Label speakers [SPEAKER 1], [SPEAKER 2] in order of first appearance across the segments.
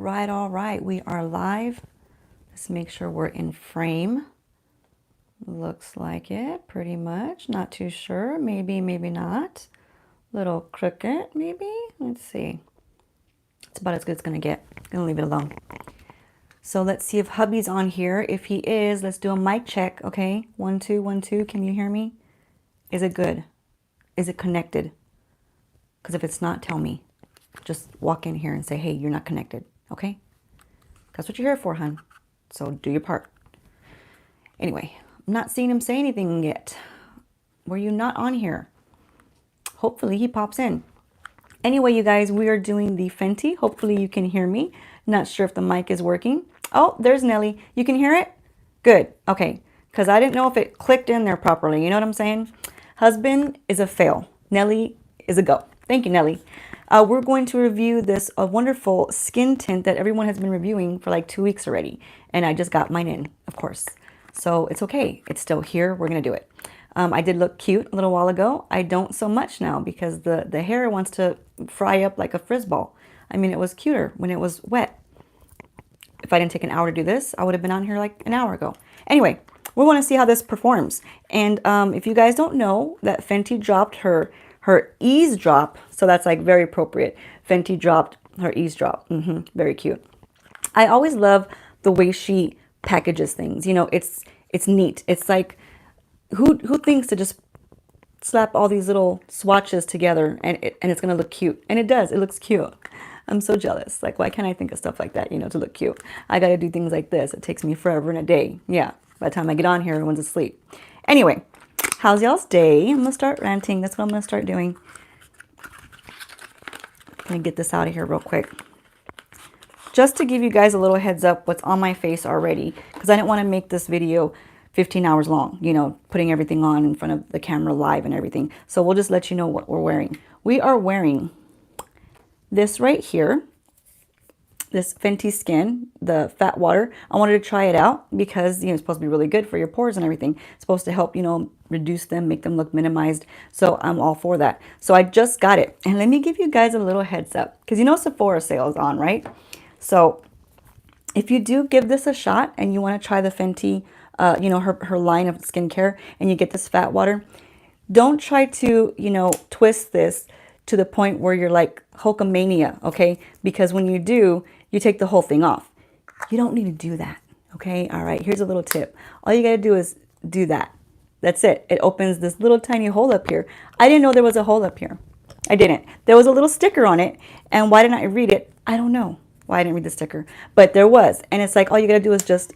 [SPEAKER 1] all right. We are live. Let's make sure we're in frame. Looks like it, pretty much. Not too sure. Maybe, maybe not. Little crooked, maybe. Let's see. It's about as good as it's gonna get. Gonna leave it alone. So let's see if hubby's on here. If he is, let's do a mic check, okay? 1, 2, 1, 2. Can you hear me? Is it good? Is it connected? Because if it's not, tell me. Just walk in here and say, hey, you're not connected, okay? That's what you're here for, hon. So do your part. Anyway, I'm not seeing him say anything yet. Were you not on here? Hopefully he pops in. Anyway, you guys, we are doing the Fenty. Hopefully you can hear me. Not sure if the mic is working. Oh, there's Nelly. You can hear it? Good. Okay. Because I didn't know if it clicked in there properly. You know what I'm saying? Husband is a fail. Nelly is a go. Thank you, Nelly. We're going to review this wonderful skin tint that everyone has been reviewing for like 2 weeks already. And I just got mine in, of course. So it's okay. It's still here. We're going to do it. I did look cute a little while ago. I don't so much now because the hair wants to fry up like a frizz ball. I mean, it was cuter when it was wet. If I didn't take an hour to do this, I would have been on here like an hour ago. Anyway, we want to see how this performs. And if you guys don't know that Fenty dropped her Eaze Drop, so that's like very appropriate. Fenty dropped her Eaze Drop. Very cute. I always love the way she packages things. You know, it's neat. It's like, who thinks to just slap all these little swatches together and it's gonna look cute? And it does. It looks cute. I'm so jealous. Like, why can't I think of stuff like that, you know, to look cute? I gotta do things like this. It takes me forever and a day. Yeah, by the time I get on here, everyone's asleep. Anyway, how's y'all's day? I'm gonna start ranting. That's what I'm gonna start doing. I'm gonna get this out of here real quick. Just to give you guys a little heads up what's on my face already, because I didn't want to make this video 15 hours long, you know, putting everything on in front of the camera live and everything. So we'll just let you know what we're wearing. We are wearing this right here, this Fenty Skin, the Fat Water. I wanted to try it out because, you know, it's supposed to be really good for your pores and everything. It's supposed to help, you know, reduce them, make them look minimized. So I'm all for that. So I just got it. And let me give you guys a little heads up because, you know, Sephora sale is on, right? So if you do give this a shot and you want to try the Fenty, you know, her line of skincare, and you get this Fat Water, don't try to, you know, twist this to the point where you're like Hulkamania, okay? Because when you do, you take the whole thing off. You don't need to do that, okay? All right, here's a little tip. All you got to do is do that. That's it. It opens this little tiny hole up here. I didn't know there was a hole up here. I didn't. There was a little sticker on it, and why didn't I read it? I don't know why I didn't read the sticker, but there was. And it's like all you got to do is just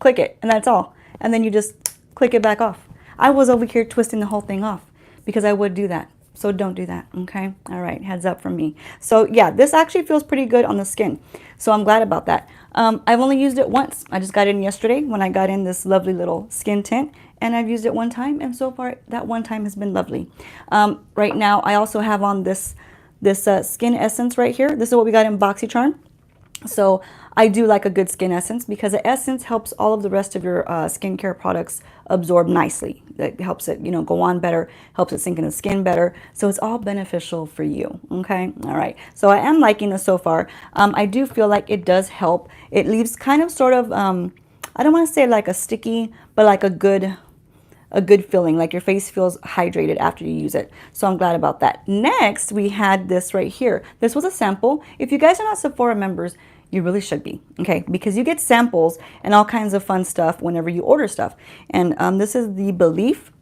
[SPEAKER 1] click it, and that's all. And then you just click it back off. I was over here twisting the whole thing off because I would do that. So don't do that, okay? All right, heads up from me. So yeah, this actually feels pretty good on the skin. So I'm glad about that. I've only used it once. I just got in yesterday when I got in this lovely little skin tint, and I've used it one time, and so far that one time has been lovely. Right now, I also have on this skin essence right here. This is what we got in BoxyCharm. So I do like a good skin essence because the essence helps all of the rest of your skincare products absorb nicely. That helps it, you know, go on better, helps it sink in the skin better. So it's all beneficial for you. Okay. All right. So I am liking this so far. I do feel like it does help. It leaves kind of sort of, I don't want to say like a sticky, but like a good feeling, like your face feels hydrated after you use it. So I'm glad about that. Next, we had this right here. This was a sample. If you guys are not Sephora members, you really should be, okay? Because you get samples and all kinds of fun stuff whenever you order stuff. And this is the Belief.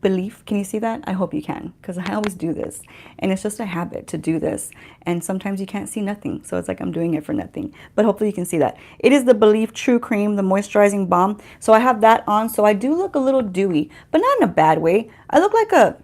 [SPEAKER 1] Can you see that? I hope you can, because I always do this. And it's just a habit to do this. And sometimes you can't see nothing. So it's like I'm doing it for nothing. But hopefully you can see that. It is the Belief True Cream, the moisturizing balm. So I have that on. So I do look a little dewy, but not in a bad way. I look like a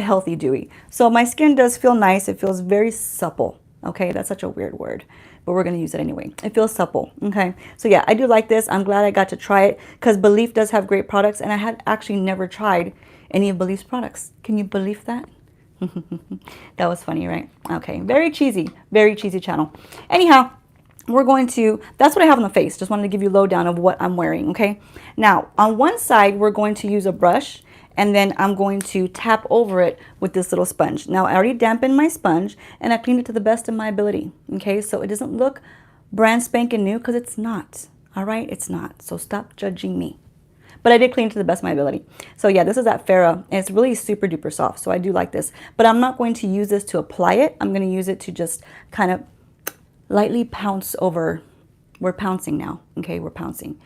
[SPEAKER 1] healthy dewy. So my skin does feel nice. It feels very supple. Okay, that's such a weird word, but we're going to use it anyway. It feels supple. Okay, so yeah, I do like this. I'm glad I got to try it because Belief does have great products, and I had actually never tried any of Belief's products. Can you believe that? That was funny, right? Okay, very cheesy channel. Anyhow, we're going to, that's what I have on the face. Just wanted to give you a lowdown of what I'm wearing, okay? Now, on one side, we're going to use a brush, And then I'm going to tap over it with this little sponge. Now, I already dampened my sponge and I cleaned it to the best of my ability. Okay, so it doesn't look brand spanking new because it's not. All right, it's not. So stop judging me. But I did clean it to the best of my ability. So yeah, this is that Farrah, and it's really super duper soft. So I do like this. But I'm not going to use this to apply it. I'm going to use it to just kind of lightly pounce over. We're pouncing now. Okay, we're pouncing.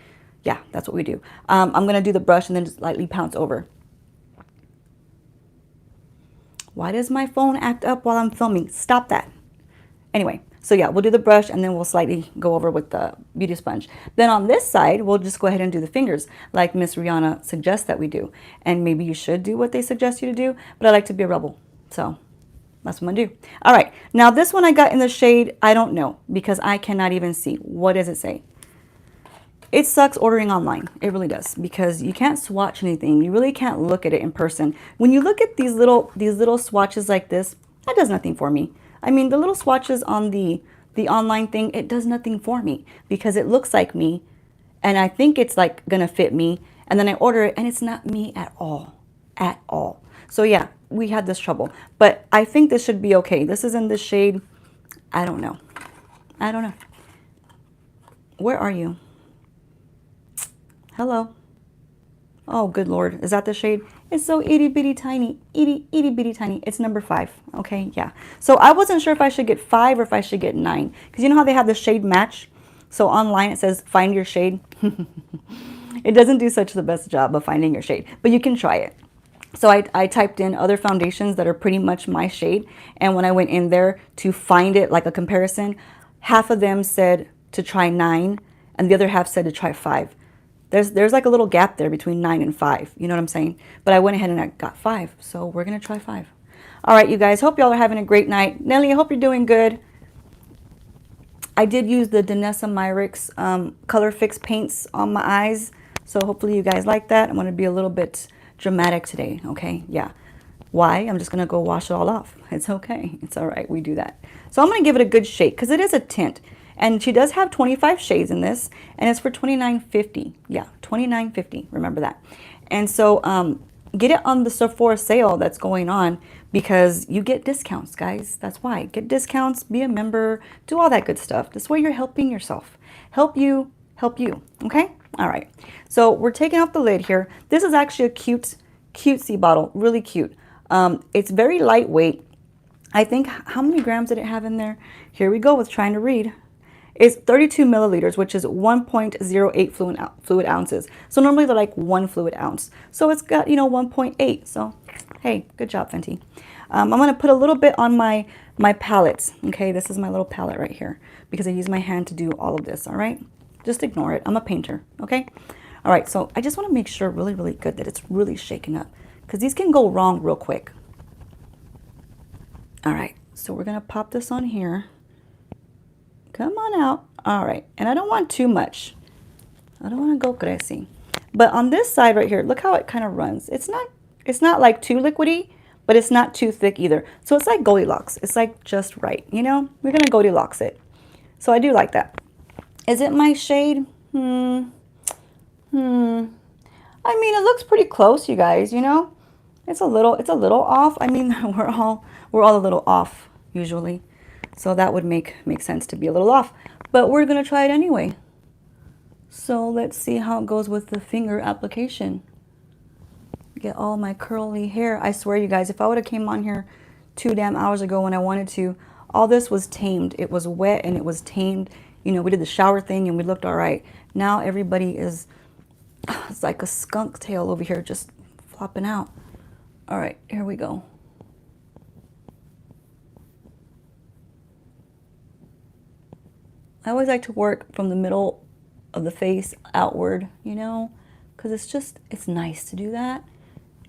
[SPEAKER 1] Yeah, that's what we do. I'm going to do the brush and then just lightly pounce over. Why does my phone act up while I'm filming? Stop that. Anyway, so yeah, we'll do the brush and then we'll slightly go over with the beauty sponge. Then on this side, we'll just go ahead and do the fingers like Miss Rihanna suggests that we do. And maybe you should do what they suggest you to do, but I like to be a rebel. So that's what I'm gonna do. All right, now this one I got in the shade, I don't know, because I cannot even see. What does it say? It sucks ordering online. It really does, because you can't swatch anything. You really can't look at it in person. When you look at these little swatches like this, that does nothing for me. I mean, the little swatches on the online thing, it does nothing for me because it looks like me and I think it's like gonna fit me, and then I order it and it's not me at all. At all. So yeah, we had this trouble, but I think this should be okay. This is in the shade, I don't know. I don't know. Where are you? Hello. Oh, good Lord. Is that the shade? It's so itty bitty tiny. Itty bitty tiny. It's number 5. Okay, yeah. So I wasn't sure if I should get 5 or if I should get 9. Because you know how they have the shade match? So online it says find your shade. It doesn't do such the best job of finding your shade, but you can try it. So I typed in other foundations that are pretty much my shade. And when I went in there to find it, like a comparison, half of them said to try 9 and the other half said to try 5. There's like a little gap there between 9 and 5. You know what I'm saying? But I went ahead and I got 5. So we're going to try 5. All right, you guys. Hope y'all are having a great night. Nelly, I hope you're doing good. I did use the Danessa Myricks Colorfix paints on my eyes. So hopefully you guys like that. I'm going to be a little bit dramatic today. Okay. Yeah. Why? I'm just going to go wash it all off. It's okay. It's all right. We do that. So I'm going to give it a good shake because it is a tint. And she does have 25 shades in this, and it's for $29.50. Yeah, $29.50. Remember that. And so get it on the Sephora sale that's going on because you get discounts, guys. That's why. Get discounts, be a member, do all that good stuff. This way you're helping yourself. Help you, okay? All right. So we're taking off the lid here. This is actually a cutesy bottle, really cute. It's very lightweight. I think, how many grams did it have in there? Here we go with trying to read. It's 32 milliliters, which is 1.08 fluid ounces. So normally they're like 1 fluid ounce. So it's got, 1.8. So, hey, good job, Fenty. I'm going to put a little bit on my palette. Okay, this is my little palette right here because I use my hand to do all of this, all right? Just ignore it. I'm a painter, okay? All right, so I just want to make sure really, really good that it's really shaken up because these can go wrong real quick. All right, so we're going to pop this on here. Come on out. All right. And I don't want too much. I don't want to go crazy. But on this side right here, look how it kind of runs. It's not like too liquidy, but it's not too thick either. So it's like Goldilocks. It's like just right. We're going to Goldilocks it. So I do like that. Is it my shade? I mean, it looks pretty close, you guys, It's a little off. I mean, we're all a little off usually. So that would make sense to be a little off. But we're going to try it anyway. So let's see how it goes with the finger application. Get all my curly hair. I swear, you guys, if I would have came on here 2 damn hours ago when I wanted to, all this was tamed. It was wet and it was tamed. We did the shower thing and we looked all right. Now everybody is, it's like a skunk tail over here just flopping out. All right, here we go. I always like to work from the middle of the face outward, because it's nice to do that.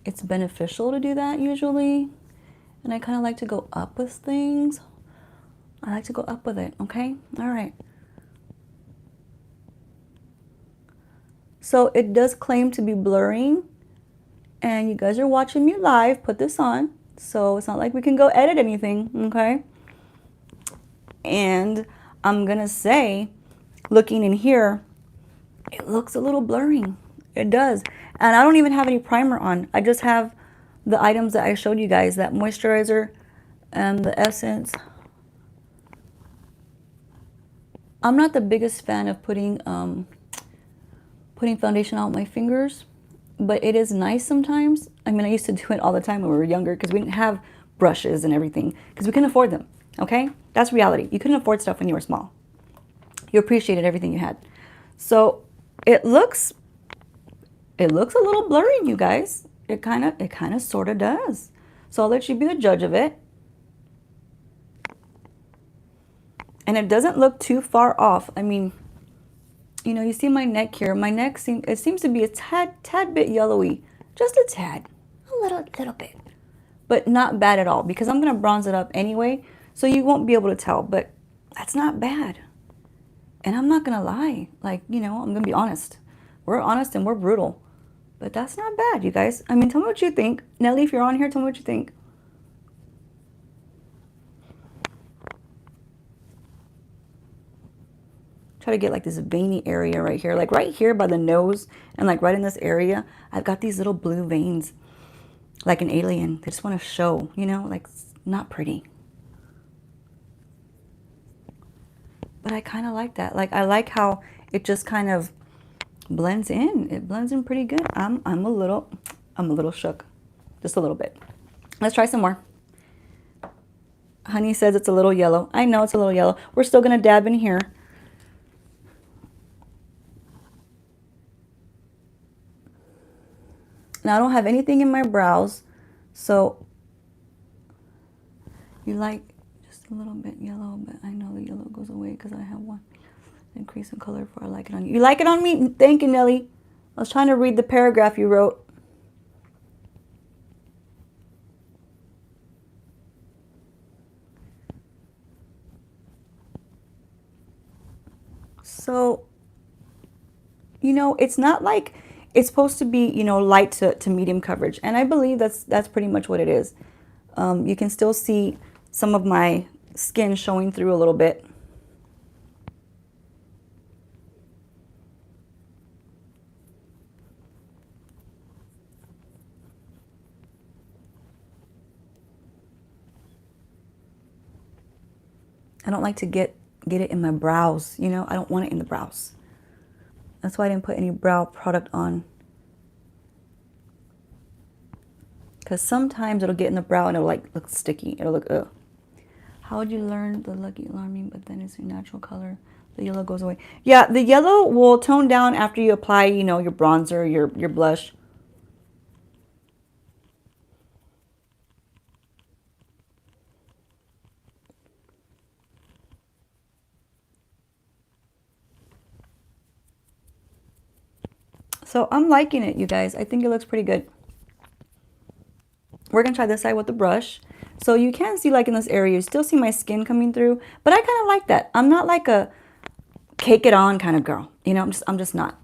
[SPEAKER 1] It's beneficial to do that usually. And I kind of like to go up with things. I like to go up with it, okay? All right. So it does claim to be blurring. And you guys are watching me live. Put this on. So it's not like we can go edit anything, okay? And I'm going to say, looking in here, it looks a little blurring. It does. And I don't even have any primer on. I just have the items that I showed you guys, that moisturizer and the essence. I'm not the biggest fan of putting foundation on my fingers, but it is nice sometimes. I mean, I used to do it all the time when we were younger because we didn't have brushes and everything because we couldn't afford them, okay? That's reality. You couldn't afford stuff when you were small. You appreciated everything you had. So it looks a little blurry, you guys. It kind of sort of does. So I'll let you be the judge of it. And it doesn't look too far off. I mean, you know, you see my neck here. My neck seems to be a tad bit yellowy. Just a tad. A little bit. But not bad at all because I'm going to bronze it up anyway. So you won't be able to tell. But that's not bad. And I'm not going to lie. Like, you know, I'm going to be honest. We're honest and we're brutal. But that's not bad, you guys. I mean, tell me what you think. Nelly, if you're on here, tell me what you think. Try to get like this veiny area right here. Like right here by the nose and like right in this area, I've got these little blue veins. Like an alien. They just want to show, you know, like it's not pretty. But I kind of like that. Like I like how it just kind of blends in. It blends in pretty good. I'm a little shook. Just a little bit. Let's try some more. Honey says it's a little yellow. I know it's a little yellow. We're still going to dab in here. Now I don't have anything in my brows. So you like just a little bit yellow, but I know the yellow goes away because I have one. Increase in color before I like it on you. You like it on me? Thank you, Nelly. I was trying to read the paragraph you wrote. So, you know, it's not like it's supposed to be, you know, light to medium coverage. And I believe that's pretty much what it is. You can still see some of my skin showing through a little bit. I don't like to get it in my brows, you know. I don't want it in the brows. That's why I didn't put any brow product on. Because sometimes it'll get in the brow and it'll like look sticky. It'll look, ugh. How would you learn the Lucky Alarming, but then it's your natural color? The yellow goes away. Yeah, the yellow will tone down after you apply, you know, your bronzer, your blush. So I'm liking it, you guys. I think it looks pretty good. We're going to try this side with the brush. So you can see like in this area, you still see my skin coming through. But I kind of like that. I'm not like a cake it on kind of girl. You know, I'm just not.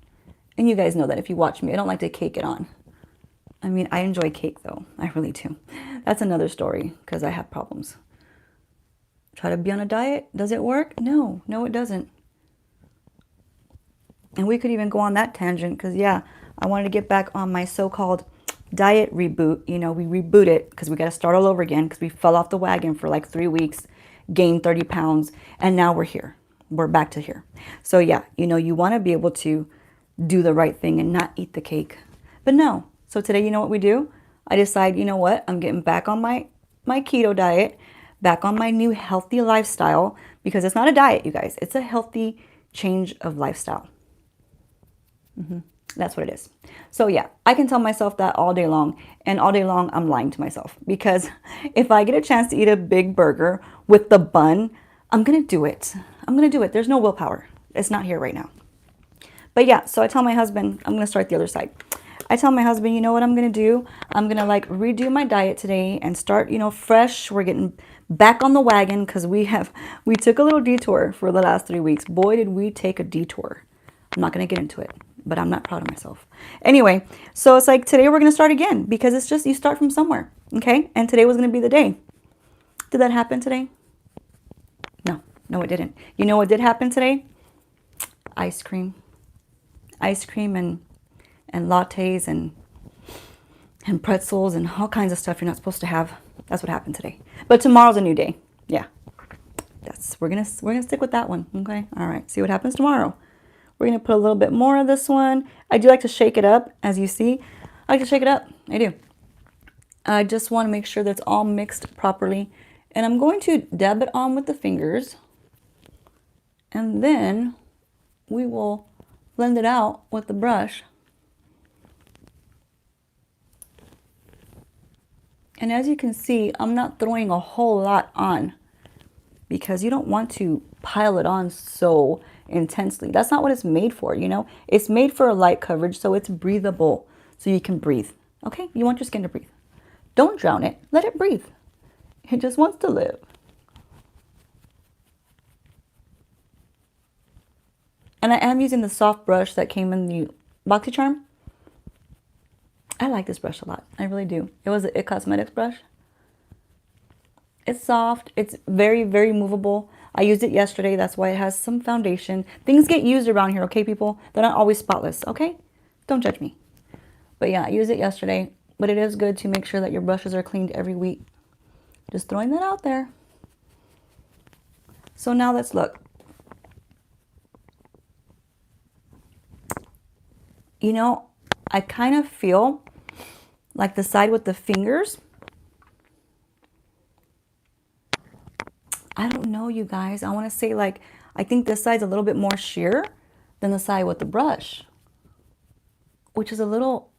[SPEAKER 1] And you guys know that if you watch me, I don't like to cake it on. I mean, I enjoy cake though. I really do. That's another story because I have problems. Try to be on a diet. Does it work? No, it doesn't. And we could even go on that tangent because, yeah, I wanted to get back on my so-called diet reboot. You know, we reboot it because we got to start all over again because we fell off the wagon for like 3 weeks, gained 30 pounds, and now we're here. We're back to here. So, yeah, you know, you want to be able to do the right thing and not eat the cake. But no. So today, you know what we do? I decide, you know what? I'm getting back on my keto diet, back on my new healthy lifestyle because it's not a diet, you guys. It's a healthy change of lifestyle. That's what it is. So yeah, I can tell myself that all day long, and all day long I'm lying to myself because if I get a chance to eat a big burger with the bun, I'm going to do it. I'm going to do it. There's no willpower. It's not here right now. But yeah, so I tell my husband, I'm going to start the other side. I tell my husband, you know what I'm going to do? I'm going to like redo my diet today and start, you know, fresh. We're getting back on the wagon because we took a little detour for the last 3 weeks. Boy, did we take a detour. I'm not going to get into it, but I'm not proud of myself. Anyway, so it's like today we're going to start again because it's just you start from somewhere, okay? And today was going to be the day. Did that happen today? No, it didn't. You know what did happen today? Ice cream. Ice cream and and lattes and pretzels and all kinds of stuff you're not supposed to have. That's what happened today. But tomorrow's a new day. Yeah. We're gonna stick with that one. Okay. All right. See what happens tomorrow. We're gonna put a little bit more of this one. I do like to shake it up, as you see. I like to shake it up. I do. I just want to make sure that's all mixed properly. And I'm going to dab it on with the fingers. And then we will blend it out with the brush. And as you can see, I'm not throwing a whole lot on because you don't want to pile it on so intensely. That's not what it's made for, you know. It's made for a light coverage, so it's breathable, so you can breathe. Okay, you want your skin to breathe. Don't drown it. Let it breathe. It just wants to live. And I am using the soft brush that came in the BoxyCharm. I like this brush a lot. I really do. It was an It Cosmetics brush. It's soft. It's very, very movable. I used it yesterday. That's why it has some foundation. Things get used around here, okay, people? They're not always spotless, okay? Don't judge me. But yeah, I used it yesterday. But it is good to make sure that your brushes are cleaned every week. Just throwing that out there. So now let's look. You know, I kind of feel like the side with the fingers. I don't know, you guys. I want to say like, I think this side's a little bit more sheer than the side with the brush, which is a little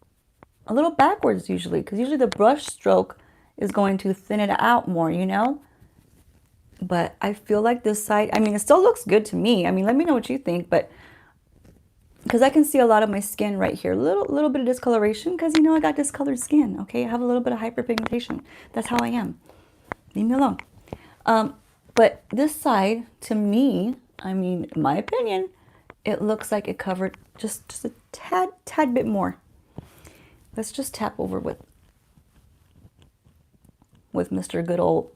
[SPEAKER 1] backwards usually, because usually the brush stroke is going to thin it out more, you know. But I feel like this side, I mean, it still looks good to me. I mean, let me know what you think, but because I can see a lot of my skin right here, little bit of discoloration, because you know I got discolored skin. Okay, I have a little bit of hyperpigmentation. That's how I am. Leave me alone. But this side, to me, I mean, in my opinion, it looks like it covered just a tad bit more. Let's just tap over with Mr. Good Old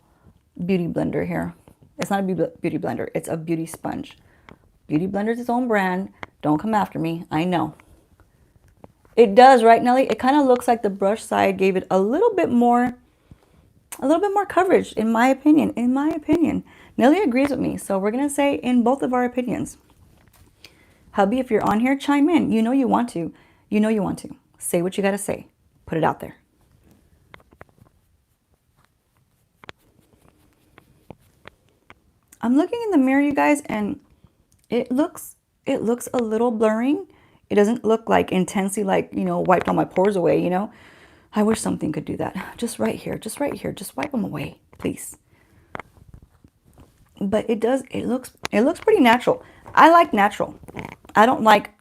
[SPEAKER 1] Beauty Blender here. It's not a beauty blender. It's a beauty sponge. Beauty Blender is its own brand. Don't come after me. I know. It does, right, Nelly? It kind of looks like the brush side gave it a little bit more coverage, in my opinion. In my opinion. Nelly agrees with me. So we're going to say in both of our opinions. Hubby, if you're on here, chime in. You know you want to. You know you want to. Say what you got to say. Put it out there. I'm looking in the mirror, you guys, and it looks a little blurring. It doesn't look like intensely like, you know, wiped all my pores away, you know. I wish something could do that. Just right here. Just right here. Just wipe them away, please. But it does, it looks pretty natural. I like natural. I don't like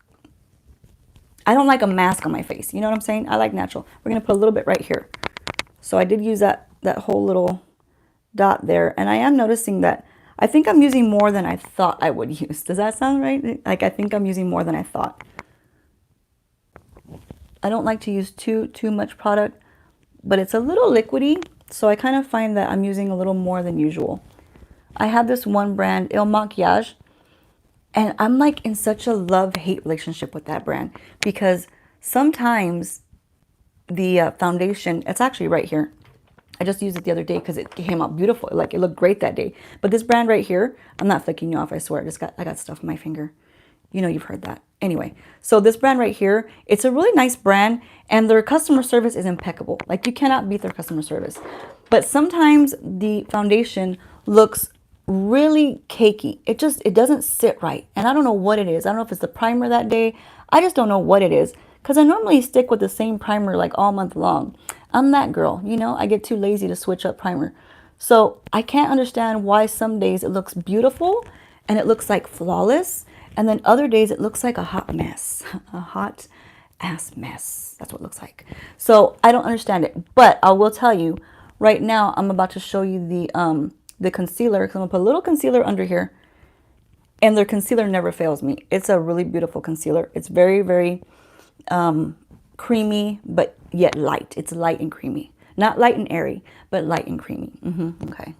[SPEAKER 1] a mask on my face. You know what I'm saying? I like natural. We're going to put a little bit right here. So I did use that whole little dot there. And I am noticing that I think I'm using more than I thought I would use. Does that sound right? Like, I think I'm using more than I thought. I don't like to use too much product, but it's a little liquidy. So I kind of find that I'm using a little more than usual. I have this one brand, Il Maquillage, and I'm like in such a love-hate relationship with that brand because sometimes the foundation, it's actually right here. I just used it the other day because it came out beautiful. Like, it looked great that day. But this brand right here, I'm not flicking you off, I swear. I got stuff in my finger. You know, you've heard that. Anyway, so this brand right here, it's a really nice brand and their customer service is impeccable. Like, you cannot beat their customer service. But sometimes the foundation looks really cakey. It doesn't sit right. And I don't know what it is. I don't know if it's the primer that day. I just don't know what it is. Because I normally stick with the same primer like all month long. I'm that girl, you know, I get too lazy to switch up primer. So I can't understand why some days it looks beautiful and it looks like flawless. And then other days it looks like a hot mess, a hot ass mess. That's what it looks like. So I don't understand it. But I will tell you right now, I'm about to show you the concealer. Because I'm going to put a little concealer under here. And their concealer never fails me. It's a really beautiful concealer. It's very, very creamy, but yet light. It's light and creamy. Not light and airy, but light and creamy. Okay.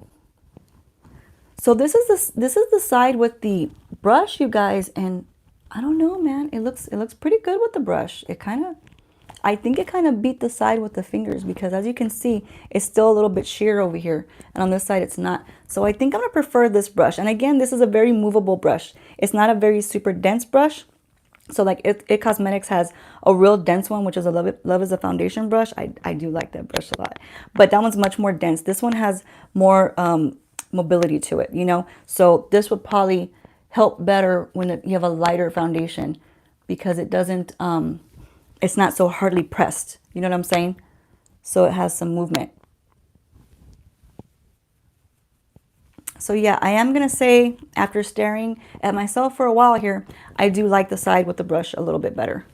[SPEAKER 1] So this is the side with the brush, you guys, and I don't know, man. It looks pretty good with the brush. It kind of I think it kind of beat the side with the fingers because as you can see, it's still a little bit sheer over here. And on this side, it's not. So I think I'm going to prefer this brush. And again, this is a very movable brush. It's not a very super dense brush. So like It Cosmetics has a real dense one, which is a Love is a Foundation brush. I do like that brush a lot. But that one's much more dense. This one has more mobility to it, you know. So this would probably help better when you have a lighter foundation because it doesn't... it's not so hardly pressed. You know what I'm saying? So it has some movement. So yeah, I am going to say after staring at myself for a while here, I do like the side with the brush a little bit better.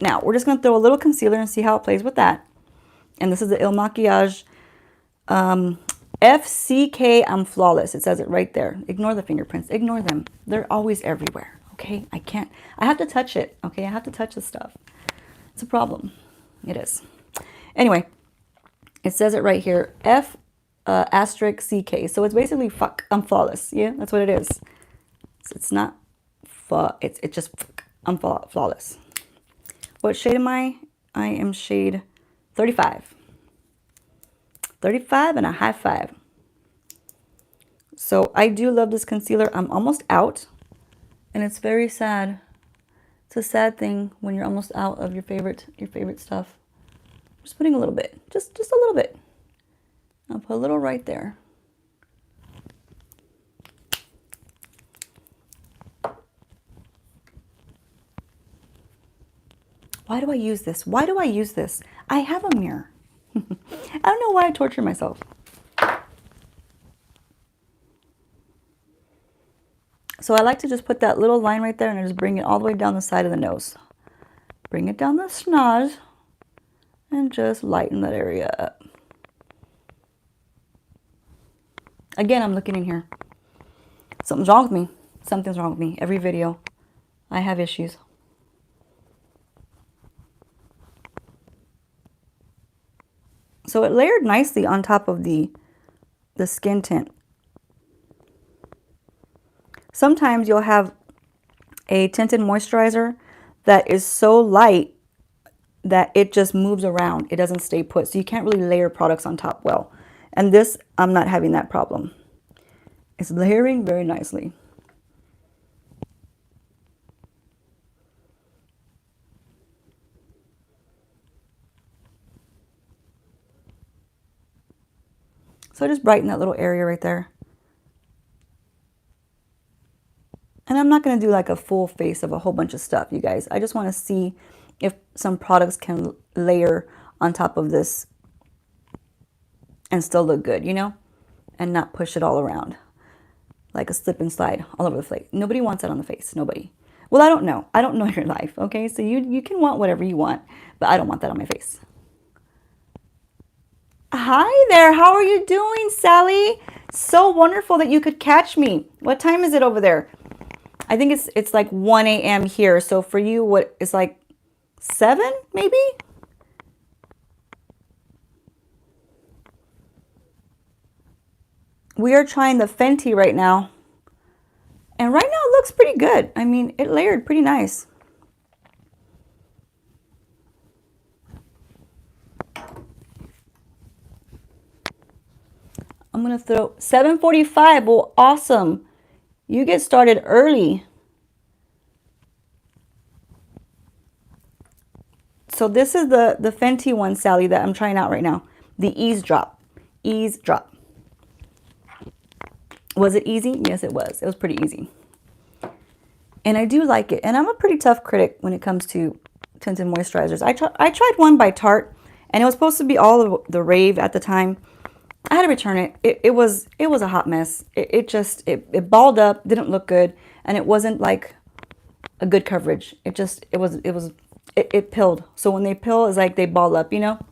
[SPEAKER 1] Now, we're just going to throw a little concealer and see how it plays with that. And this is the Il Makiage FCK I'm Flawless. It says it right there. Ignore the fingerprints. Ignore them. They're always everywhere. Okay, I have to touch it. Okay, I have to touch the stuff. It's a problem. It is. Anyway, it says it right here. F asterisk CK. So it's basically fuck, I'm flawless. Yeah, that's what it is. So it's not fuck, it's just fuck, I'm flawless. What shade am I? I am shade 35. 35 and a high five. So I do love this concealer. I'm almost out. And it's very sad. It's a sad thing when you're almost out of your favorite stuff. I'm just putting a little bit, just a little bit. I'll put a little right there. Why do I use this? Why do I use this? I have a mirror. I don't know why I torture myself. So I like to just put that little line right there and I just bring it all the way down the side of the nose. Bring it down the schnoz and just lighten that area up. Again, I'm looking in here. Something's wrong with me. Something's wrong with me. Every video, I have issues. So it layered nicely on top of the skin tint. Sometimes you'll have a tinted moisturizer that is so light that it just moves around. It doesn't stay put. So you can't really layer products on top well. And this, I'm not having that problem. It's layering very nicely. So just brighten that little area right there. And I'm not going to do like a full face of a whole bunch of stuff, you guys. I just want to see if some products can layer on top of this and still look good, you know? And not push it all around like a slip and slide all over the face. Nobody wants that on the face. Nobody. Well, I don't know. I don't know your life, okay? So you can want whatever you want, but I don't want that on my face. Hi there. How are you doing, Sally? So wonderful that you could catch me. What time is it over there? I think it's like 1 a.m. here. So for you, what it's like 7 maybe? We are trying the Fenty right now. And right now it looks pretty good. I mean, it layered pretty nice. I'm going to throw 7:45. Well, awesome. You get started early. So this is the Fenty one, Sally, that I'm trying out right now. The Eaze Drop. Eaze Drop. Was it easy? Yes, it was. It was pretty easy. And I do like it. And I'm a pretty tough critic when it comes to tinted moisturizers. I tried one by Tarte, and it was supposed to be all of the Rave at the time. I had to return it. It was a hot mess. It balled up, didn't look good, and it wasn't like a good coverage. It pilled. So when they pill, it's like they ball up, you know?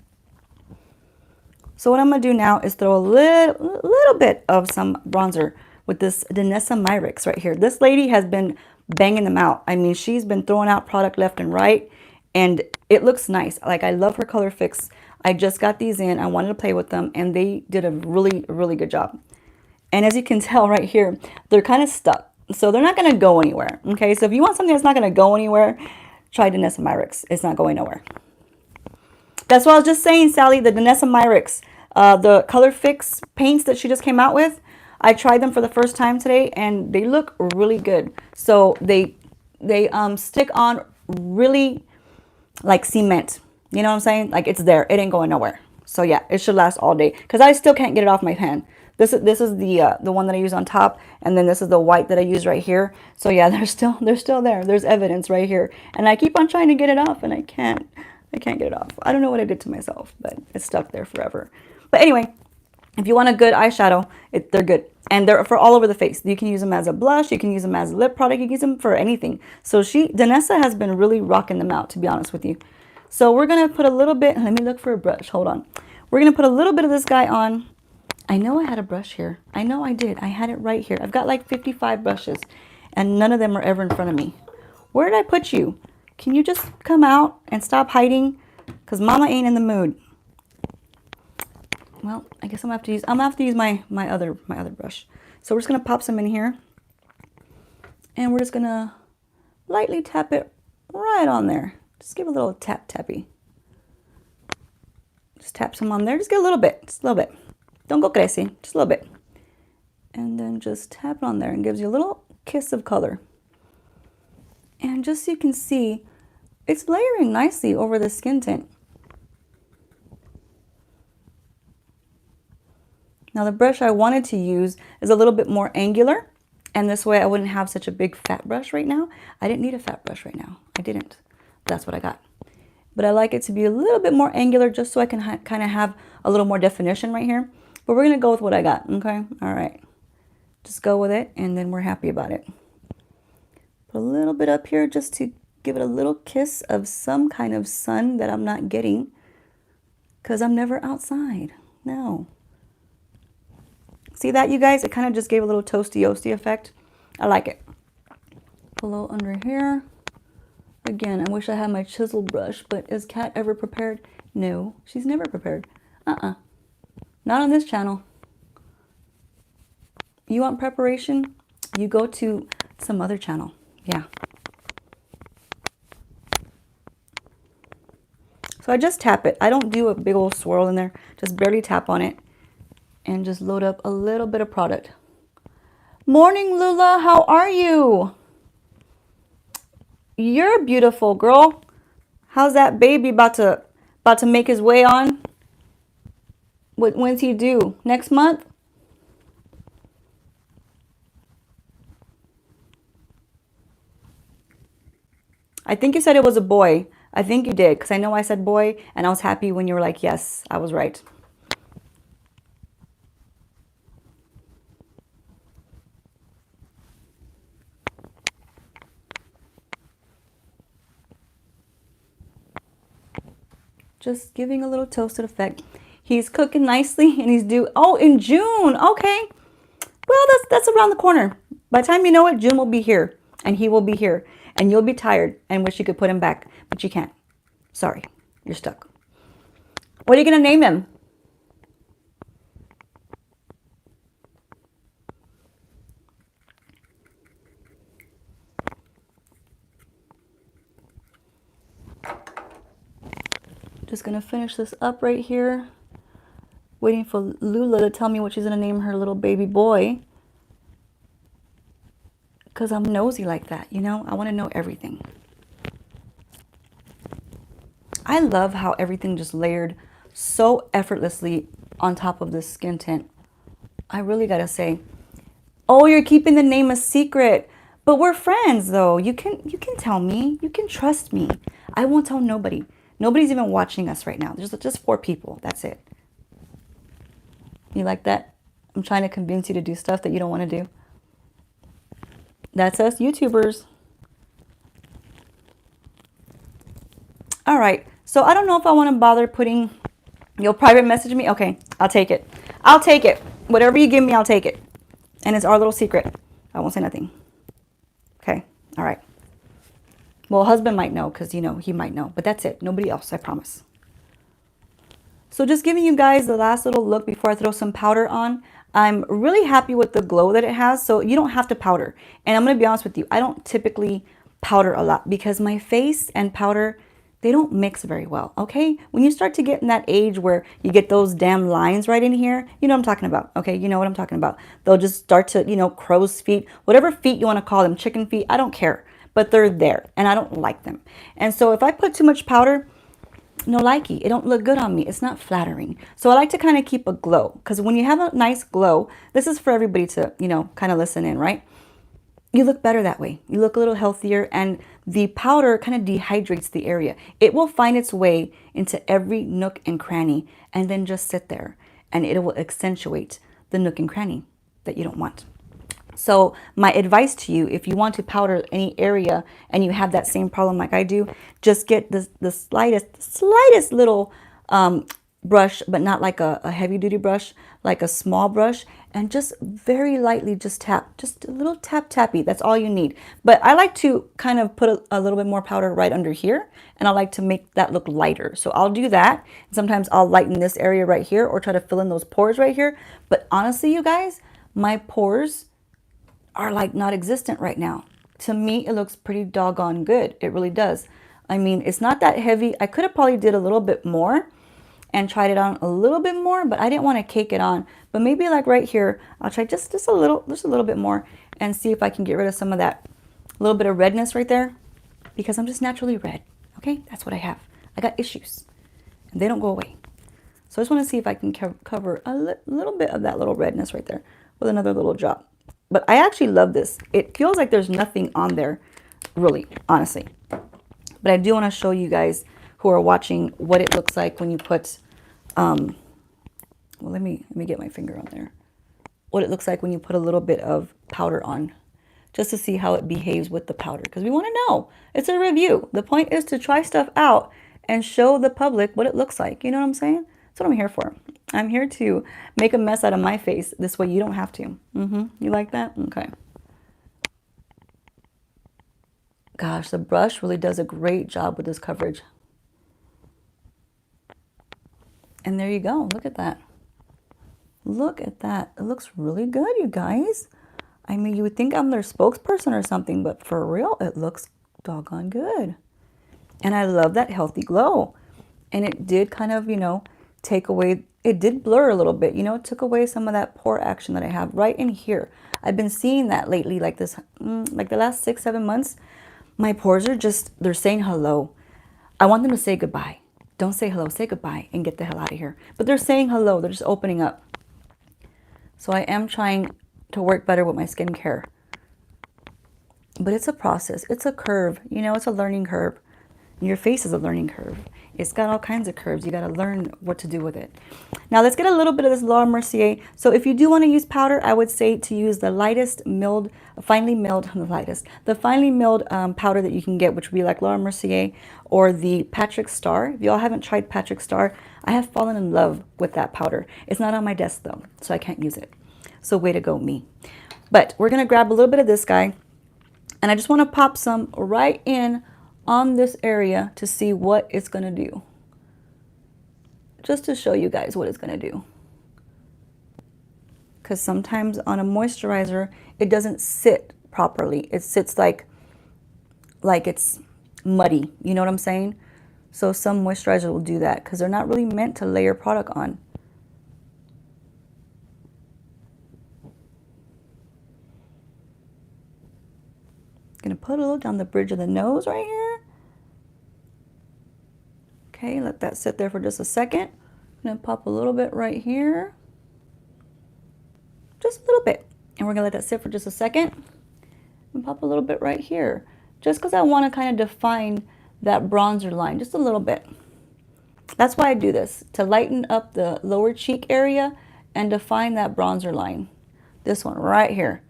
[SPEAKER 1] So what I'm going to do now is throw a little bit of some bronzer with this Danessa Myricks right here. This lady has been banging them out. I mean, she's been throwing out product left and right, and it looks nice. Like, I love her Colorfix. I just got these in. I wanted to play with them, and they did a really, really good job. And as you can tell right here, they're kind of stuck. So they're not going to go anywhere. Okay, so if you want something that's not going to go anywhere, try Danessa Myricks. It's not going nowhere. That's what I was just saying, Sally. The Danessa Myricks, the Colorfix paints that she just came out with, I tried them for the first time today, and they look really good. So they stick on really like cement. You know what I'm saying? Like, it's there. It ain't going nowhere. So yeah, it should last all day, because I still can't get it off my hand. This is the one that I use on top, and then this is the white that I use right here. So yeah, they're still there. There's evidence right here, and I keep on trying to get it off, and I can't get it off. I don't know what I did to myself, but it's stuck there forever. But anyway, if you want a good eyeshadow, they're good, and they're for all over the face. You can use them as a blush, you can use them as a lip product, you can use them for anything. So Danessa has been really rocking them out, to be honest with you. So we're gonna put a little bit. Let me look for a brush. Hold on. We're gonna put a little bit of this guy on. I know I had a brush here. I know I did. I had it right here. I've got like 55 brushes, and none of them are ever in front of me. Where did I put you? Can you just come out and stop hiding? Because Mama ain't in the mood. Well, I guess I'm gonna have to use my other brush. So we're just gonna pop some in here, and we're just gonna lightly tap it right on there. Just give a little tappy. Just tap some on there. Just get a little bit. Just a little bit. Don't go crazy. Just a little bit. And then just tap it on there, and gives you a little kiss of color. And just so you can see, it's layering nicely over the skin tint. Now the brush I wanted to use is a little bit more angular, and this way I wouldn't have such a big fat brush right now. I didn't need a fat brush right now. I didn't. That's what I got. But I like it to be a little bit more angular, just so I can kind of have a little more definition right here. But we're going to go with what I got, okay? All right. Just go with it, and then we're happy about it. Put a little bit up here just to give it a little kiss of some kind of sun that I'm not getting, because I'm never outside. No. See that, you guys? It kind of just gave a little toasty-oasty effect. I like it. A little under here. Again, I wish I had my chisel brush, but is Kat ever prepared? No, she's never prepared. Not on this channel. You want preparation? You go to some other channel. Yeah. So I just tap it. I don't do a big old swirl in there. Just barely tap on it. And just load up a little bit of product. Morning, Lula. How are you? You're beautiful, girl. How's that baby about to make his way on? When's he due? Next month? I think you said it was a boy. I think you did, because I know I said boy, and I was happy when you were like, yes, I was right. Just giving a little toasted effect. He's cooking nicely, and he's due, oh, in June. Okay. Well, that's around the corner. By the time you know it, June will be here, and he will be here, and you'll be tired and wish you could put him back, but you can't. Sorry, you're stuck. What are you going to name him? Just going to finish this up right here. Waiting for Lula to tell me what she's going to name her little baby boy. Because I'm nosy like that, you know? I want to know everything. I love how everything just layered so effortlessly on top of this skin tint. I really got to say. Oh, you're keeping the name a secret. But we're friends, though. You can tell me. You can trust me. I won't tell nobody. Nobody's even watching us right now. There's just 4 people. That's it. You like that? I'm trying to convince you to do stuff that you don't want to do. That's us YouTubers. All right. So I don't know if I want to bother putting... You'll private message me? Okay. I'll take it. I'll take it. Whatever you give me, I'll take it. And it's our little secret. I won't say nothing. Okay. All right. Well, husband might know, because, you know, he might know. But that's it. Nobody else, I promise. So just giving you guys the last little look before I throw some powder on. I'm really happy with the glow that it has. So you don't have to powder. And I'm going to be honest with you. I don't typically powder a lot because my face and powder, they don't mix very well, okay? When you start to get in that age where you get those damn lines right in here, you know what I'm talking about, okay? You know what I'm talking about. They'll just start to, you know, crow's feet, whatever feet you want to call them, chicken feet, I don't care. But they're there and I don't like them. And so if I put too much powder, no likey, it don't look good on me. It's not flattering. So I like to kind of keep a glow, because when you have a nice glow, this is for everybody to, you know, kind of listen in, right? You look better that way. You look a little healthier, and the powder kind of dehydrates the area. It will find its way into every nook and cranny and then just sit there, and it will accentuate the nook and cranny that you don't want. So my advice to you, if you want to powder any area and you have that same problem like I do, just get the slightest little brush, but not like a heavy duty brush, like a small brush, and just very lightly just tap, just a little tappy. That's all you need. But I like to kind of put a little bit more powder right under here, and I like to make that look lighter. So I'll do that. Sometimes I'll lighten this area right here or try to fill in those pores right here. But honestly, you guys, my pores are like not existent right now. To me, it looks pretty doggone good. It really does. I mean, it's not that heavy. I could have probably did a little bit more and tried it on a little bit more, but I didn't want to cake it on. But maybe like right here, I'll try just a little bit more and see if I can get rid of some of that little bit of redness right there, because I'm just naturally red. Okay, that's what I have. I got issues and they don't go away. So I just want to see if I can cover a little bit of that little redness right there with another little drop. But I actually love this. It feels like there's nothing on there, really, honestly. But I do want to show you guys who are watching what it looks like when you put, well, let me get my finger on there. What it looks like when you put a little bit of powder on, just to see how it behaves with the powder. Because we want to know. It's a review. The point is to try stuff out and show the public what it looks like. You know what I'm saying? That's what I'm here for. I'm here to make a mess out of my face. This way you don't have to. You like that? Okay. Gosh, the brush really does a great job with this coverage. And there you go. Look at that. Look at that. It looks really good, you guys. I mean, you would think I'm their spokesperson or something, but for real, it looks doggone good. And I love that healthy glow. And it did kind of, you know, take away, it did blur a little bit, you know, it took away some of that pore action that I have right in here. I've been seeing that lately, like this, like the last 6-7 months, my pores are just, they're saying hello. I want them to say goodbye. Don't say hello, say goodbye and get the hell out of here. But they're saying hello, they're just opening up. So I am trying to work better with my skincare. But it's a process, it's a curve, you know, it's a learning curve. Your face is a learning curve. It's got all kinds of curves. You got to learn what to do with it. Now let's get a little bit of this Laura Mercier. So if you do want to use powder, I would say to use the lightest milled, finely milled powder that you can get, which would be like Laura Mercier or the Patrick Star. If y'all haven't tried Patrick Star, I have fallen in love with that powder. It's not on my desk though, so I can't use it. So way to go, me. But we're going to grab a little bit of this guy, and I just want to pop some right in on this area to see what it's going to do. Just to show you guys what it's going to do. Because sometimes on a moisturizer, it doesn't sit properly. It sits like it's muddy. You know what I'm saying? So some moisturizer will do that because they're not really meant to layer product on. Gonna put a little down the bridge of the nose right here. Okay, let that sit there for just a second. I'm gonna pop a little bit right here. Just a little bit. And we're gonna let that sit for just a second. And pop a little bit right here. Just because I want to kind of define that bronzer line just a little bit. That's why I do this, to lighten up the lower cheek area and define that bronzer line. This one right here.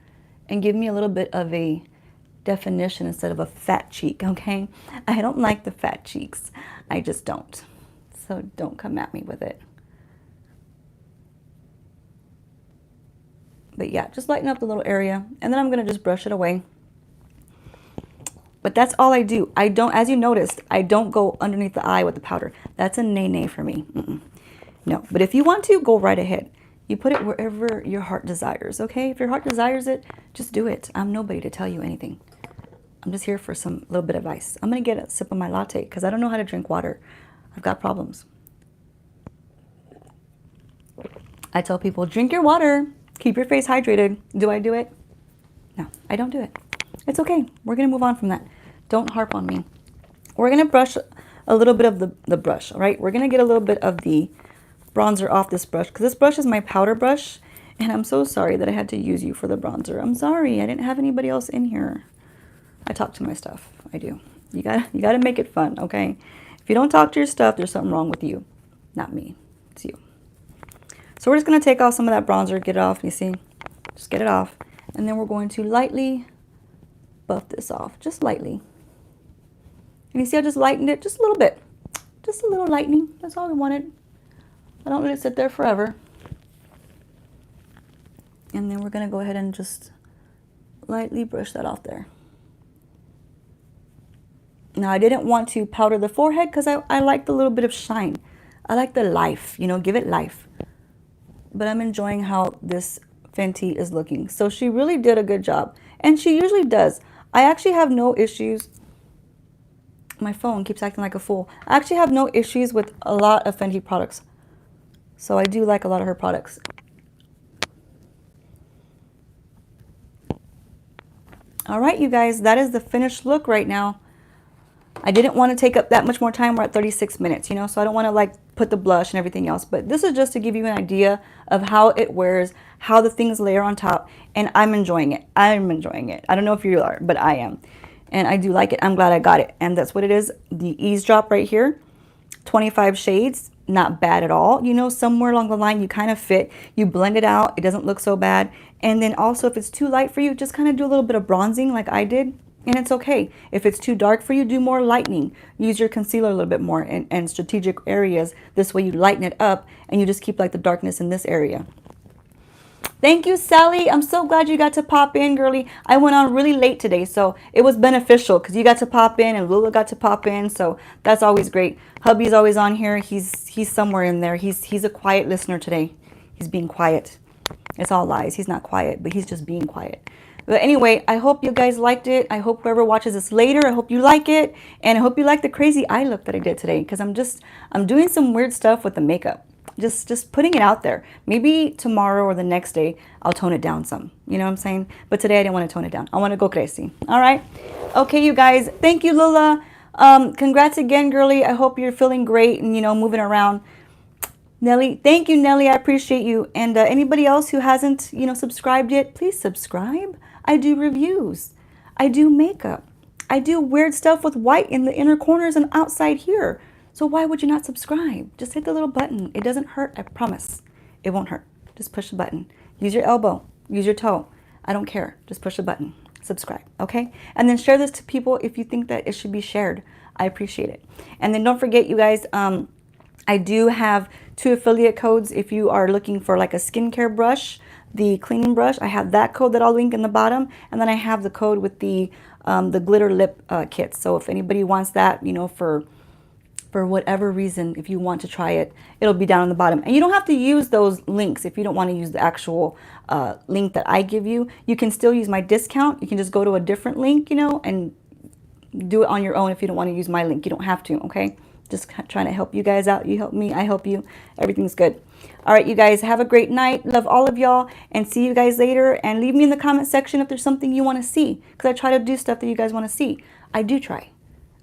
[SPEAKER 1] And give me a little bit of a definition instead of a fat cheek, okay? I don't like the fat cheeks. I just don't. So don't come at me with it. But yeah, just lighten up the little area, and then I'm gonna just brush it away. But that's all I do. I don't, as you noticed, I don't go underneath the eye with the powder. That's a nay-nay for me. No, but if you want to, go right ahead. You put it wherever your heart desires, okay? If your heart desires it, just do it. I'm nobody to tell you anything. I'm just here for some little bit of advice. I'm going to get a sip of my latte because I don't know how to drink water. I've got problems. I tell people, drink your water. Keep your face hydrated. Do I do it? No, I don't do it. It's okay. We're going to move on from that. Don't harp on me. We're going to brush a little bit of the brush, all right? We're going to get a little bit of the bronzer off this brush because this brush is my powder brush. And I'm so sorry that I had to use you for the bronzer. I'm sorry. I didn't have anybody else in here. I talk to my stuff. I do. You gotta make it fun, okay? If you don't talk to your stuff, there's something wrong with you. Not me. It's you. So we're just going to take off some of that bronzer, get it off, you see? Just get it off. And then we're going to lightly buff this off, just lightly. And you see I just lightened it just a little bit. Just a little lightening. That's all we wanted. I don't let it sit there forever. And then we're going to go ahead and just lightly brush that off there. Now, I didn't want to powder the forehead because I like the little bit of shine. I like the life, you know, give it life. But I'm enjoying how this Fenty is looking. So she really did a good job. And she usually does. I actually have no issues. My phone keeps acting like a fool. I actually have no issues with a lot of Fenty products. So I do like a lot of her products. All right, you guys, that is the finished look right now. I didn't want to take up that much more time. We're at 36 minutes, you know, so I don't want to like put the blush and everything else. But this is just to give you an idea of how it wears, how the things layer on top. And I'm enjoying it. I'm enjoying it. I don't know if you are, but I am. And I do like it. I'm glad I got it. And that's what it is. The Eaze Drop right here. 25 shades. Not bad at all. You know, somewhere along the line you kind of fit. You blend it out. It doesn't look so bad. And then also if it's too light for you, just kind of do a little bit of bronzing like I did. And it's okay. If it's too dark for you, do more lightening. Use your concealer a little bit more in strategic areas. This way you lighten it up and you just keep like the darkness in this area. Thank you, Sally. I'm so glad you got to pop in, girly. I went on really late today, so it was beneficial because you got to pop in and Lula got to pop in, so that's always great. Hubby's always on here. He's somewhere in there. He's a quiet listener today. He's being quiet. It's all lies. He's not quiet, but he's just being quiet. But anyway, I hope you guys liked it. I hope whoever watches this later, I hope you like it. And I hope you like the crazy eye look that I did today because I'm doing some weird stuff with the makeup. Just putting it out there. Maybe tomorrow or the next day, I'll tone it down some. You know what I'm saying? But today I didn't want to tone it down. I want to go crazy. All right. Okay, you guys. Thank you, Lula. Congrats again, girly. I hope you're feeling great and, you know, moving around. Nelly, thank you, Nelly. I appreciate you. And anybody else who hasn't, you know, subscribed yet, please subscribe. I do reviews. I do makeup. I do weird stuff with white in the inner corners and outside here. So why would you not subscribe? Just hit the little button. It doesn't hurt, I promise. It won't hurt. Just push the button. Use your elbow. Use your toe. I don't care. Just push the button. Subscribe, okay? And then share this to people if you think that it should be shared. I appreciate it. And then don't forget, you guys, I do have 2 affiliate codes if you are looking for like a skincare brush, the cleaning brush. I have that code that I'll link in the bottom. And then I have the code with the glitter lip kits. So if anybody wants that, you know, for whatever reason, if you want to try it, it'll be down on the bottom. And you don't have to use those links if you don't want to use the actual link that I give you. You can still use my discount. You can just go to a different link, you know, and do it on your own if you don't want to use my link. You don't have to, okay? Just trying to help you guys out. You help me, I help you. Everything's good. All right, you guys, have a great night. Love all of y'all, and see you guys later. And leave me in the comment section if there's something you want to see, because I try to do stuff that you guys want to see. I do try.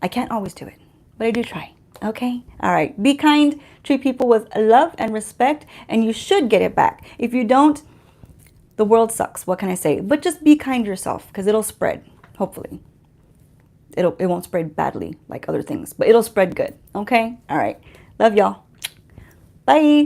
[SPEAKER 1] I can't always do it, but I do try. Okay? All right. Be kind. Treat people with love and respect, and you should get it back. If you don't, the world sucks. What can I say? But just be kind to yourself, because it'll spread, hopefully. It won't spread badly like other things, but it'll spread good. Okay? All right. Love y'all. Bye.